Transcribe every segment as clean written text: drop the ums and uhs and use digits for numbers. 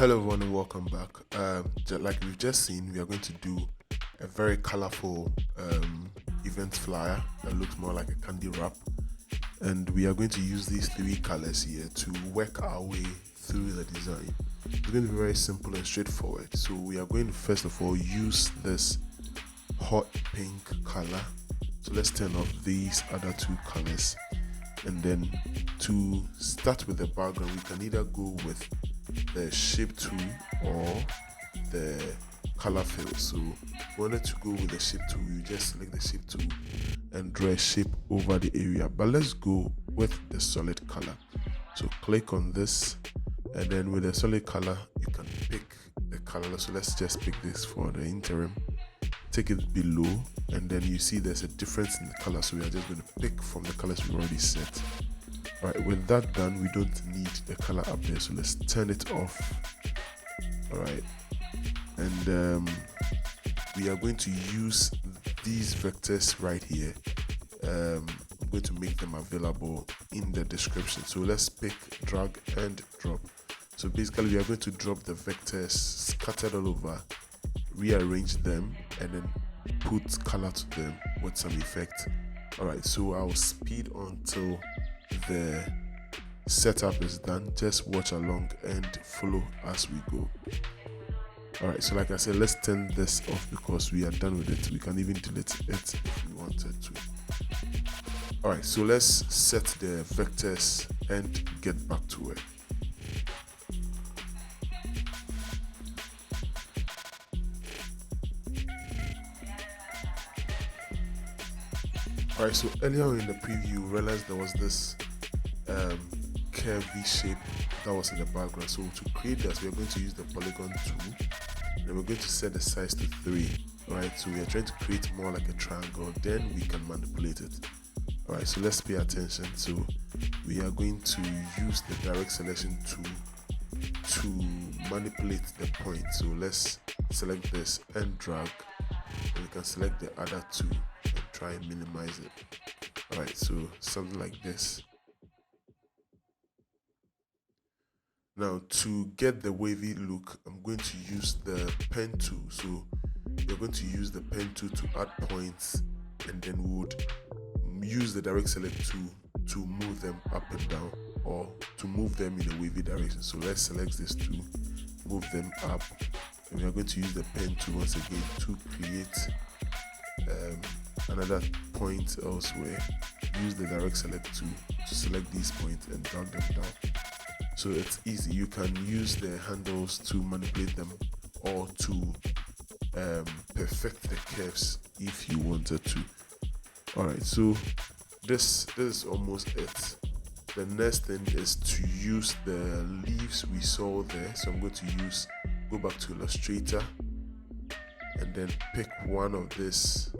Hello everyone and welcome back. Like we've just seen, we are going to do a very colorful event flyer that looks more like a candy wrap, and we are going to use these three colors here to work our way through the design. It's going to be very simple and straightforward. So we are going to first of all use this hot pink color. So let's turn off these other two colors, and then to start with the background, we can either go with the shape tool or the color fill. So if you wanted to go with the shape tool, you just select the shape tool and draw a shape over the area, but let's go with the solid color. So click on this, and then with the solid color you can pick the color. So let's just pick this for the interim, take it below, and then you see there's a difference in the color, so we are just going to pick from the colors we already set. Alright, with that done, we don't need the color up there, so let's turn it off. Alright, and we are going to use these vectors right here. I'm going to make them available in the description. So let's pick drag and drop. So basically we are going to drop the vectors scattered all over, rearrange them, and then put color to them with some effect. Alright, so I'll speed until the setup is done. Just watch along and follow as we go. Alright, so like I said, let's turn this off because we are done with it. We can even delete it if we wanted to. Alright, so let's set the vectors and get back to it. Alright, so earlier in the preview, you realized there was this curvy shape that was in the background. So to create that, we are going to use the polygon tool, and we're going to set the size to 3. Alright, so we are trying to create more like a triangle, then we can manipulate it. Alright, so let's pay attention. So we are going to use the direct selection tool to manipulate the point. So let's select this and drag, and we can select the other two and try and minimize it. Alright, so something like this. Now to get the wavy look, I'm going to use the pen tool. So you're going to use the pen tool to add points, and then we would use the direct select tool to move them up and down, or to move them in a wavy direction. So let's select this tool, move them up, and we are going to use the pen tool once again to create another point elsewhere. Use the direct select tool to select these points and drag them down. So it's easy. You can use the handles to manipulate them, or to perfect the curves if you wanted to. Alright, so this is almost it. The next thing is to use the leaves we saw there. So I'm going to go back to Illustrator, and then pick one of this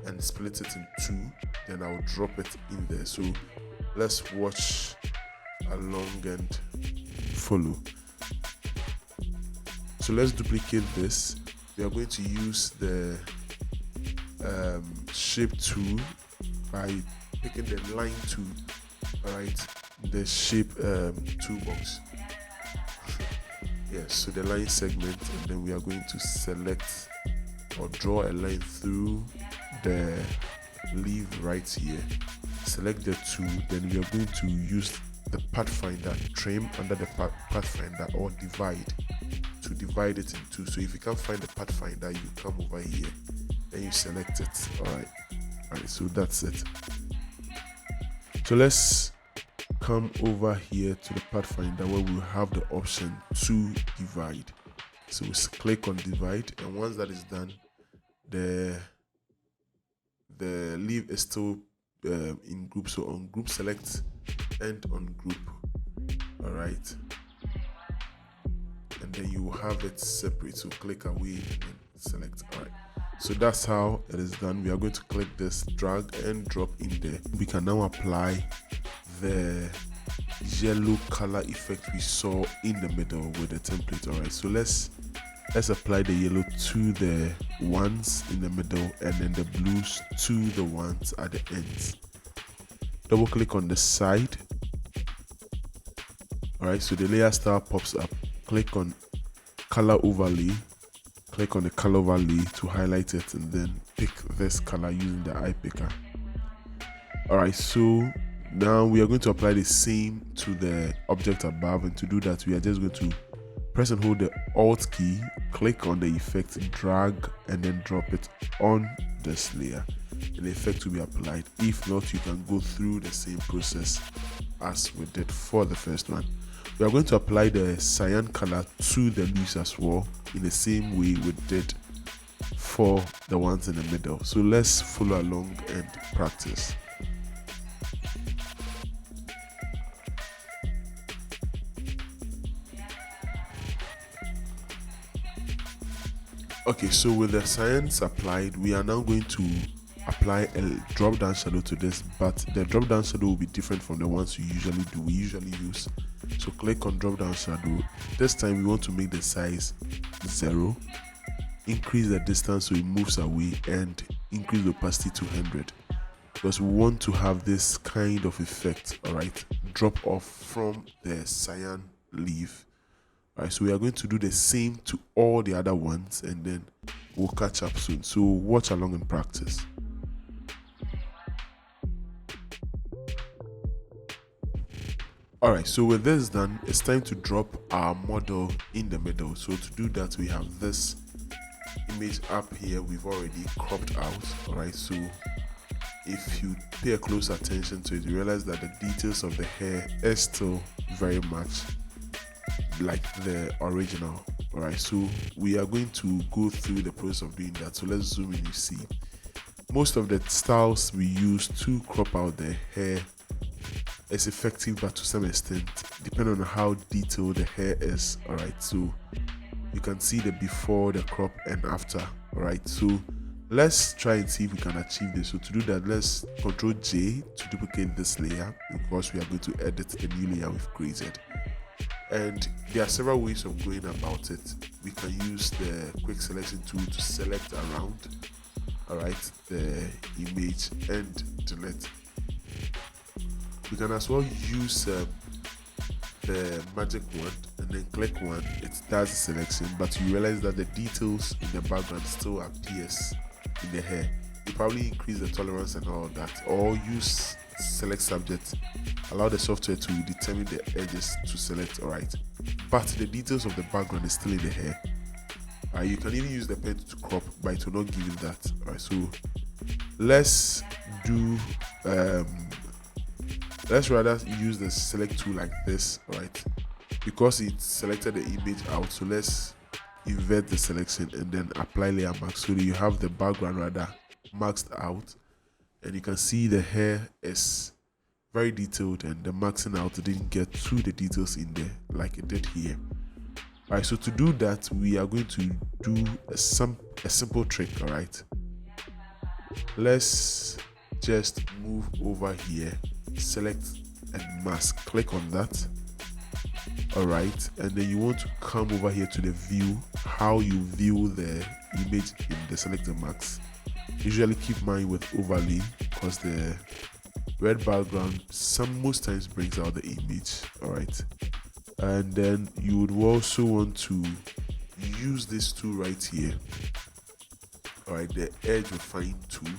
and split it in 2. Then I'll drop it in there. So let's watch along and follow. So let's duplicate this. We are going to use the shape tool by picking the line tool. Alright, the shape toolbox. Yes, so the line segment, and then we are going to select or draw a line through the leaf right here. Select the tool, then we are going to use the pathfinder, trim under the pathfinder, or divide, to divide it in 2. So if you can't find the pathfinder, you come over here and you select it. Alright, so that's it. So let's come over here to the pathfinder where we have the option to divide. So we click on divide, and once that is done, the leaf is still in group. So on group, select and on group. Alright, and then you will have it separate. So click away and then select. Alright, so that's how it is done. We are going to click this, drag and drop in there. We can now apply the yellow color effect we saw in the middle with the template. Alright, so let's apply the yellow to the ones in the middle, and then the blues to the ones at the ends. Double click on the side. Alright, so the layer style pops up. Click on color overlay, click on the color overlay to highlight it, and then pick this color using the eye picker. Alright, so now we are going to apply the same to the object above, and to do that we are just going to press and hold the Alt key, click on the effect, drag, and then drop it on this layer, and the effect will be applied. If not, you can go through the same process as we did for the first one. We are going to apply the cyan color to the leaves as well in the same way we did for the ones in the middle. So let's follow along and practice. Okay, so with the cyans applied, we are now going to apply a drop down shadow to this, but the drop down shadow will be different from the ones we usually use. So click on drop down shadow. This time we want to make the size 0, increase the distance so it moves away, and increase the opacity to 100, because we want to have this kind of effect, alright, drop off from the cyan leaf. Alright, so we are going to do the same to all the other ones, and then we'll catch up soon. So watch along and practice. Alright, so with this done, it's time to drop our model in the middle. So to do that, we have this image up here we've already cropped out. Alright, so if you pay a close attention to it, you realize that the details of the hair is still very much like the original. Alright, so we are going to go through the process of doing that. So let's zoom in. You see most of the styles we use to crop out the hair is effective, but to some extent depending on how detailed the hair is. Alright, so you can see the before, the crop, and after. Alright, so let's try and see if we can achieve this. So to do that, let's Ctrl J to duplicate this layer, because we are going to edit the new layer we've created. And there are several ways of going about it. We can use the quick selection tool to select around, alright, the image and delete. We can as well use the magic wand and then click one. It does the selection, but you realize that the details in the background still appears in the hair. You probably increase the tolerance and all that, or use select subject, allow the software to determine the edges to select, alright, but the details of the background is still in the hair. You can even use the pen to crop, but it will not give you that. Alright, so let's do let's rather use the select tool like this, alright, because it selected the image out. So let's invert the selection and then apply layer mask, so that you have the background rather maxed out, and you can see the hair is very detailed, and the maxing out didn't get to the details in there like it did here. Alright, so to do that, we are going to do a simple trick. Alright, let's just move over here, select and mask, click on that. Alright, and then you want to come over here to the view, how you view the image in the selected mask. Usually keep mine with overlay, because the red background most times brings out the image. Alright, and then you would also want to use this tool right here. Alright, the edge refine tool,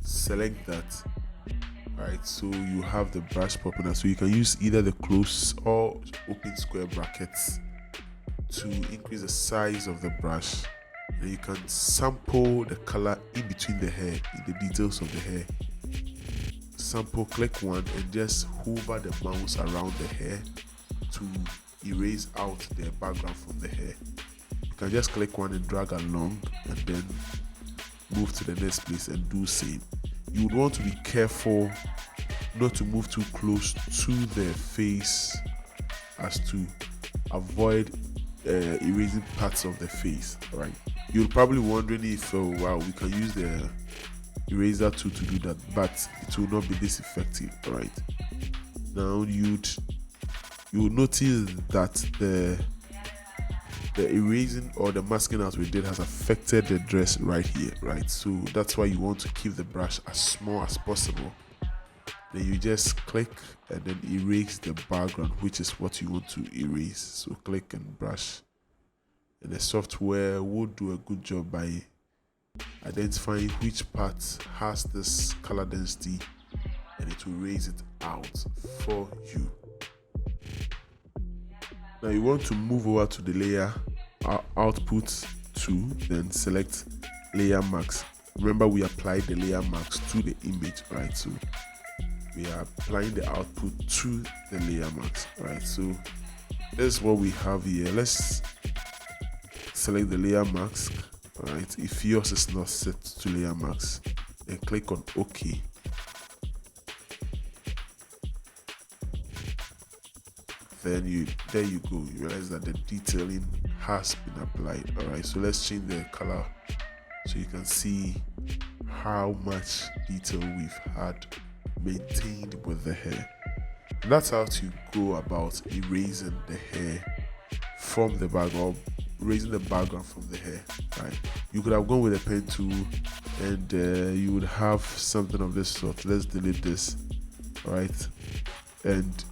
select that. Alright, so you have the brush popping out, so you can use either the close or open square brackets to increase the size of the brush. Then you can sample the color in between the hair, in the details of the hair. Sample, click one, and just hover the mouse around the hair to erase out the background from the hair. You can just click one and drag along, and then move to the next place and do same. You would want to be careful not to move too close to the face, as to avoid erasing parts of the face. Alright, you're probably wondering if wow, we can use the eraser tool to do that, but it will not be this effective. Alright, now you would notice that the erasing or the masking out we did has affected the dress right here, right? So that's why you want to keep the brush as small as possible. Then you just click and then erase the background, which is what you want to erase. So click and brush and the software will do a good job by identifying which part has this color density, and it will raise it out for you. Now you want to move over to the layer output 2, then select layer mask. Remember, we applied the layer mask to the image, right? So we are applying the output to the layer mask, right? So this is what we have here. Let's select the layer mask, right? If yours is not set to layer mask, then click on OK. Then there you go. You realize that the detailing has been applied. All right, so let's change the color so you can see how much detail we've had maintained with the hair. And that's how to go about erasing the hair from the background, raising the background from the hair, right? You could have gone with a pen tool and you would have something of this sort. Let's delete this, right? And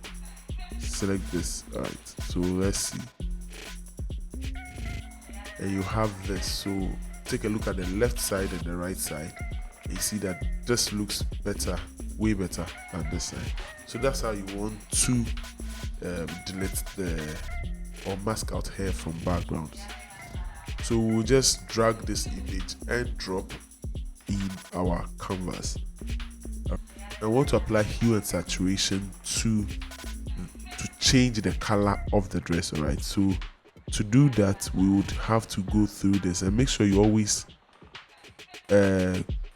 select this. All right, so let's see, and you have this. So take a look at the left side and the right side, and you see that this looks better, way better than this side. So that's how you want to delete or mask out hair from backgrounds. So we'll just drag this image and drop in our canvas. I want to apply hue and saturation to change the color of the dress. All right, so to do that, we would have to go through this, and make sure you always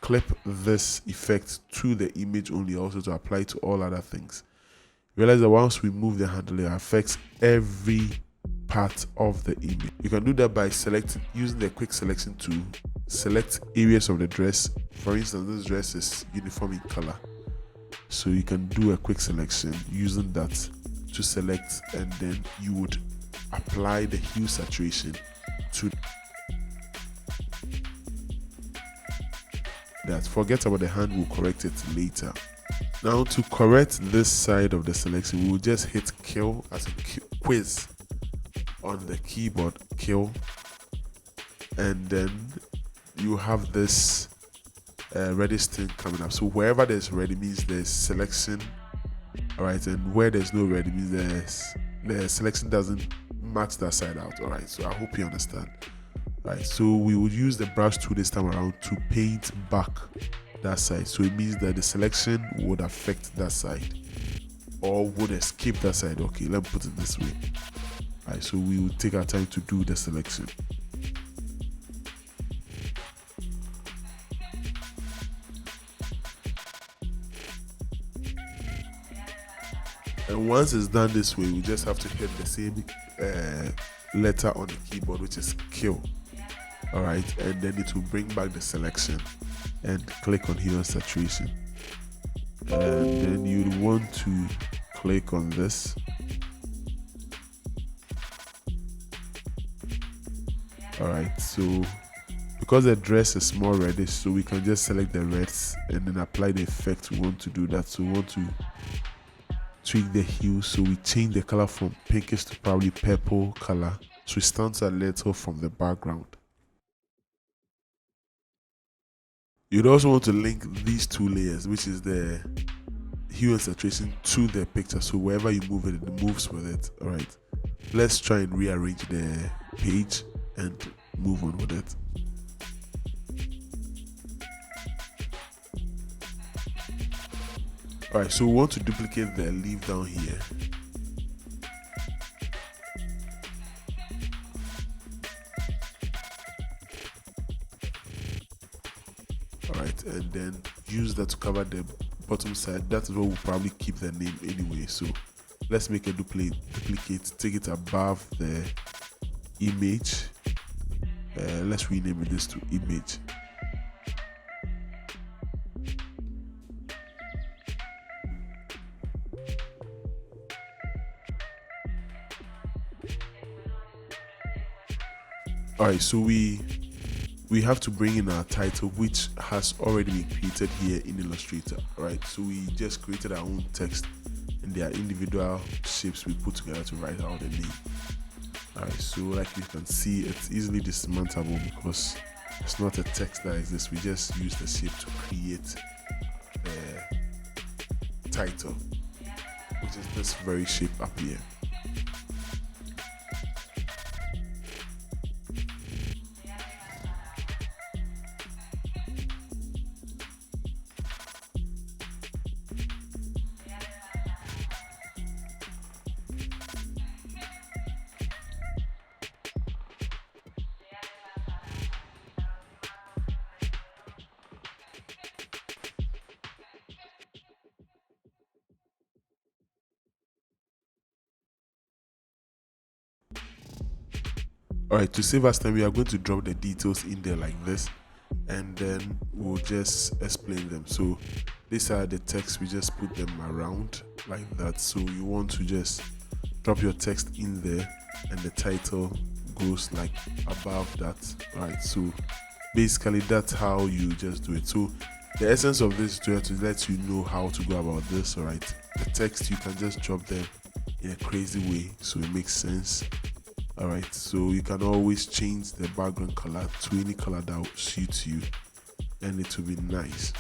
clip this effect to the image only, also to apply to all other things. Realize that once we move the handle, it affects every part of the image. You can do that by using the quick selection to select areas of the dress. For instance, this dress is uniform in color, so you can do a quick selection using that to select, and then you would apply the hue saturation to that. Forget about the hand, we'll correct it later. Now to correct this side of the selection, we will just hit kill as a quiz on the keyboard, kill, and then you have this reddish thing coming up. So wherever there's red, it means there's selection. All right, and where there's no red, it means the selection doesn't match that side out. All right, so I hope you understand. All right, so we would use the brush tool this time around to paint back that side. So it means that the selection would affect that side or would escape that side. Okay, let me put it this way. All right, so we will take our time to do the selection. And once it's done this way, we just have to hit the same letter on the keyboard, which is kill. All right, and then it will bring back the selection, and click on hue and saturation, and then you'd want to click on this. All right, so because the dress is more reddish, so we can just select the reds and then apply the effect we want to do that. So we want to tweak the hue, so we change the color from pinkish to probably purple color, so it stands a little from the background. You'd also want to link these two layers, which is the hue and saturation, to the picture, so wherever you move it, it moves with it. All right, let's try and rearrange the page and move on with it. All right, so we want to duplicate the leaf down here. All right, and then use that to cover the bottom side. That is what will probably keep the name anyway. So let's make a duplicate, take it above the image. Let's rename this to image. All right, so we have to bring in our title, which has already been created here in Illustrator. All right, so we just created our own text, and there are individual shapes we put together to write out the name. Alright, so like you can see, it's easily dismantleable because it's not a text that exists. We just use the shape to create the title, which is this very shape up here. Alright, to save us time, we are going to drop the details in there like this, and then we'll just explain them. So these are the text, we just put them around like that. So you want to just drop your text in there, and the title goes like above that. Right, so basically that's how you just do it. So the essence of this tutorial to let you know how to go about this. Alright, the text, you can just drop them in a crazy way so it makes sense. Alright, so you can always change the background color to any color that suits you, and it will be nice.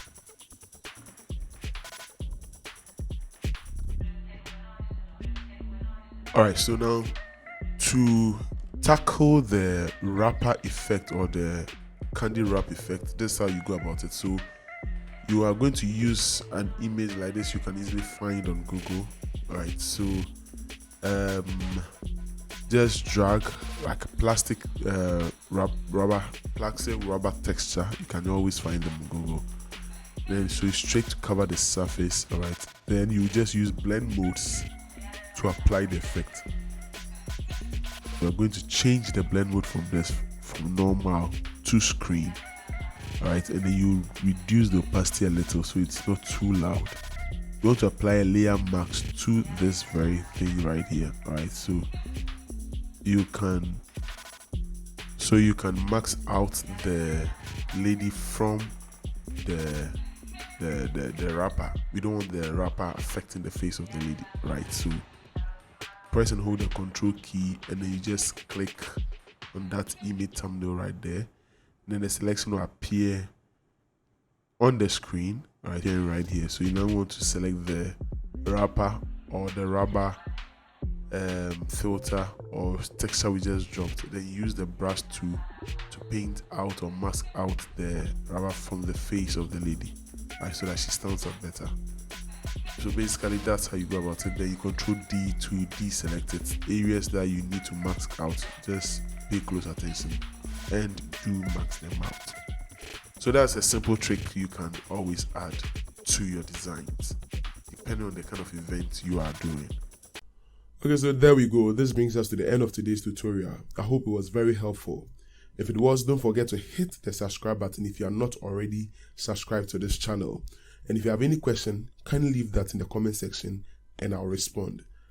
Alright, so now to tackle the wrapper effect or the candy wrap effect, this is how you go about it. So you are going to use an image like this you can easily find on Google. Alright, so just drag like a plastic rubber texture. You can always find them on Google. Then so straight to cover the surface. Alright, then you just use blend modes to apply the effect. We're going to change the blend mode from normal to screen. Alright, and then you reduce the opacity a little so it's not too loud. You want to apply a layer mask to this very thing right here. Alright, so you can max out the lady from the wrapper. We don't want the wrapper affecting the face of the lady, right? So press and hold the control key, and then you just click on that image thumbnail right there. And then the selection will appear on the screen right here and right here. So you now want to select the wrapper or the rubber filter or texture we just dropped. Then use the brush to paint out or mask out the rubber from the face of the lady, right, so that she stands out better. So basically that's how you go about it. Then you control D to deselect it. Areas that you need to mask out, just pay close attention and do mask them out. So that's a simple trick you can always add to your designs depending on the kind of event you are doing. Okay, so there we go. This brings us to the end of today's tutorial. I hope it was very helpful. If it was, don't forget to hit the subscribe button if you are not already subscribed to this channel. And if you have any question, kindly leave that in the comment section and I'll respond.